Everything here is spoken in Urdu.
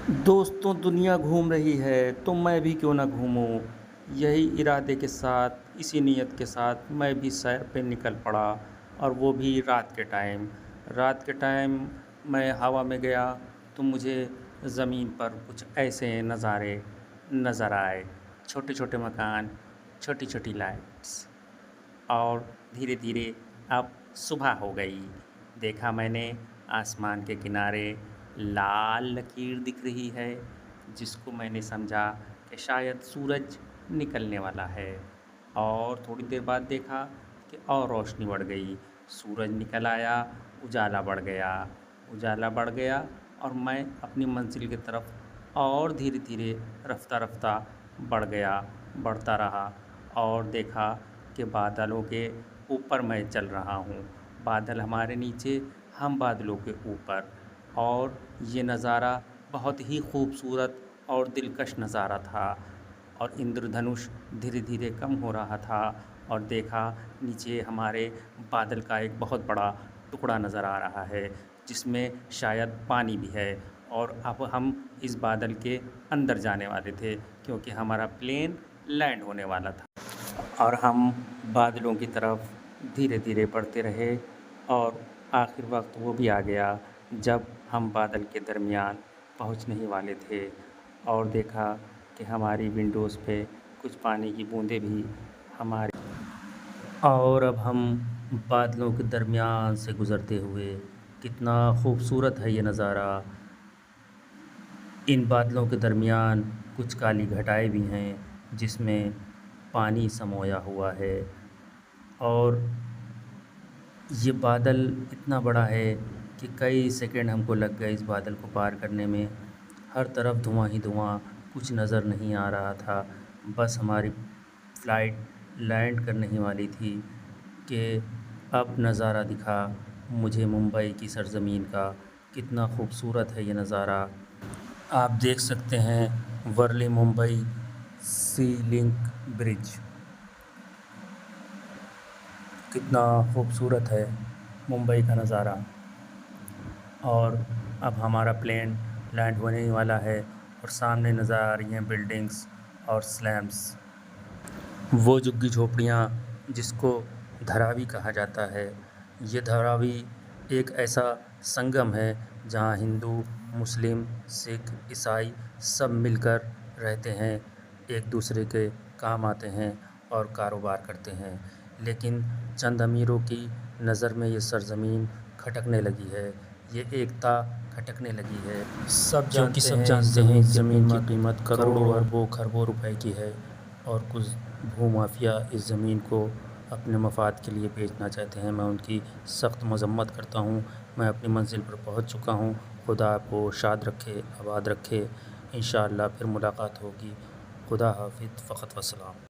دوستوں دنیا گھوم رہی ہے تو میں بھی کیوں نہ گھوموں، یہی ارادے کے ساتھ اسی نیت کے ساتھ میں بھی سیر پہ نکل پڑا، اور وہ بھی رات کے ٹائم میں ہوا میں گیا تو مجھے زمین پر کچھ ایسے نظارے نظر آئے، چھوٹے چھوٹے مکان، چھوٹی چھوٹی لائٹس، اور دھیرے دھیرے اب صبح ہو گئی۔ دیکھا میں نے آسمان کے کنارے لال لکیر دکھ رہی ہے، جس کو میں نے سمجھا کہ شاید سورج نکلنے والا ہے، اور تھوڑی دیر بعد دیکھا کہ اور روشنی بڑھ گئی، سورج نکل آیا، اجالا بڑھ گیا، اور میں اپنی منزل کی طرف اور دھیرے دھیرے رفتہ رفتہ بڑھتا رہا، اور دیکھا کہ بادلوں کے اوپر میں چل رہا ہوں، بادل ہمارے نیچے، ہم بادلوں کے اوپر، اور یہ نظارہ بہت ہی خوبصورت اور دلکش نظارہ تھا، اور اندر دھنش دھیرے دھیرے کم ہو رہا تھا، اور دیکھا نیچے ہمارے بادل کا ایک بہت بڑا ٹکڑا نظر آ رہا ہے، جس میں شاید پانی بھی ہے، اور اب ہم اس بادل کے اندر جانے والے تھے کیونکہ ہمارا پلین لینڈ ہونے والا تھا، اور ہم بادلوں کی طرف دھیرے دھیرے بڑھتے رہے، اور آخر وقت وہ بھی آ گیا جب ہم بادل کے درمیان پہنچنے ہی والے تھے، اور دیکھا کہ ہماری ونڈوز پہ کچھ پانی کی بوندیں بھی ہماری، اور اب ہم بادلوں کے درمیان سے گزرتے ہوئے، کتنا خوبصورت ہے یہ نظارہ، ان بادلوں کے درمیان کچھ کالی گھٹائیں بھی ہیں جس میں پانی سمویا ہوا ہے، اور یہ بادل اتنا بڑا ہے کہ کئی سیکنڈ ہم کو لگ گئے اس بادل کو پار کرنے میں، ہر طرف دھواں ہی دھواں، کچھ نظر نہیں آ رہا تھا، بس ہماری فلائٹ لینڈ کرنے ہی والی تھی کہ اب نظارہ دکھا مجھے ممبئی کی سرزمین کا، کتنا خوبصورت ہے یہ نظارہ، آپ دیکھ سکتے ہیں ورلی ممبئی سی لنک برج، کتنا خوبصورت ہے ممبئی کا نظارہ، اور اب ہمارا پلین لینڈ ہونے ہی والا ہے، اور سامنے نظر آ رہی ہیں بلڈنگز اور سلیمز، وہ جھگی جھوپڑیاں جس کو دھراوی کہا جاتا ہے، یہ دھراوی ایک ایسا سنگم ہے جہاں ہندو، مسلم، سکھ، عیسائی سب مل کر رہتے ہیں، ایک دوسرے کے کام آتے ہیں اور کاروبار کرتے ہیں، لیکن چند امیروں کی نظر میں یہ سرزمین کھٹکنے لگی ہے، یہ ایکتا کھٹکنے لگی ہے، کیونکہ سب جانتے ہیں اس زمین کی قیمت کروڑوں اربوں کھربوں روپے کی ہے، اور کچھ بھومافیا اس زمین کو اپنے مفاد کے لیے بیچنا چاہتے ہیں، میں ان کی سخت مذمت کرتا ہوں، میں اپنی منزل پر پہنچ چکا ہوں، خدا آپ کو شاد رکھے، آباد رکھے، انشاءاللہ پھر ملاقات ہوگی، خدا حافظ، فقط و سلام۔